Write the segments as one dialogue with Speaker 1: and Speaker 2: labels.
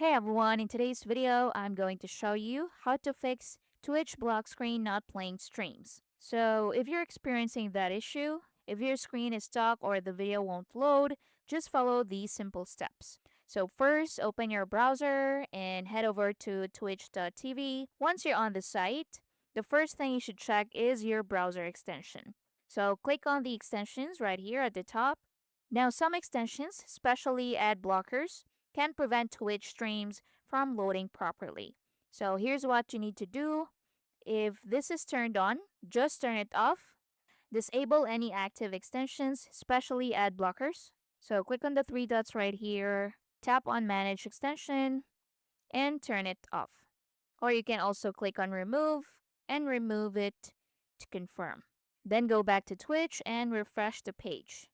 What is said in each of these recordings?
Speaker 1: Hey everyone, in today's video, I'm going to show you how to fix Twitch block screen not playing streams. So if you're experiencing that issue, if your screen is stuck or the video won't load, just follow these simple steps. So first, open your browser and head over to twitch.tv. Once you're on the site, the first thing you should check is your browser extension. So click on the extensions right here at the top. Now some extensions, especially ad blockers, can prevent Twitch streams from loading properly. So here's what you need to do. If this is turned on, just turn it off. Disable any active extensions, especially ad blockers. So click on the three dots right here, tap on Manage Extension, and turn it off. Or you can also click on Remove and remove it to confirm. Then go back to Twitch and refresh the page.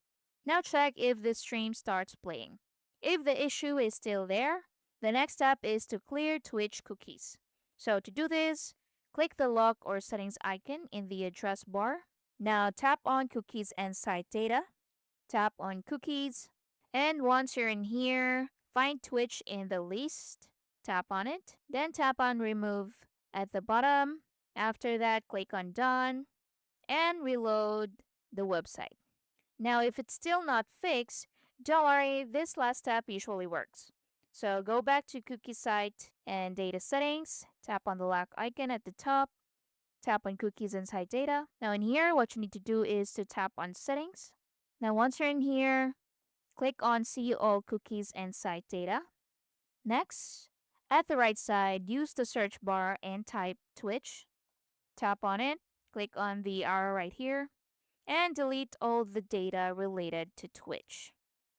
Speaker 1: Now check if the stream starts playing. If the issue is still there, the next step is to clear Twitch cookies. So to do this, click the lock or settings icon in the address bar. Now tap on cookies and site data. Tap on cookies. And once you're in here, find Twitch in the list. Tap on it. Then tap on remove at the bottom. After that, click on done and reload the website. Now, if it's still not fixed, don't worry, this last step usually works. So go back to cookie site and data settings, tap on the lock icon at the top, tap on cookies and site data. Now in here, what you need to do is to tap on settings. Now once you're in here, click on see all cookies and site data. Next, at the right side, use the search bar and type Twitch. Tap on it, click on the arrow right here, and delete all the data related to Twitch.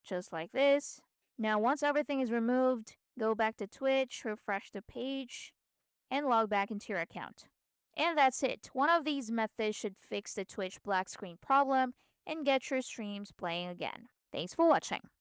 Speaker 1: Just like this. Now, once everything is removed, go back to Twitch, refresh the page, and log back into your account. And that's it. One of these methods should fix the Twitch black screen problem and get your streams playing again. Thanks for watching.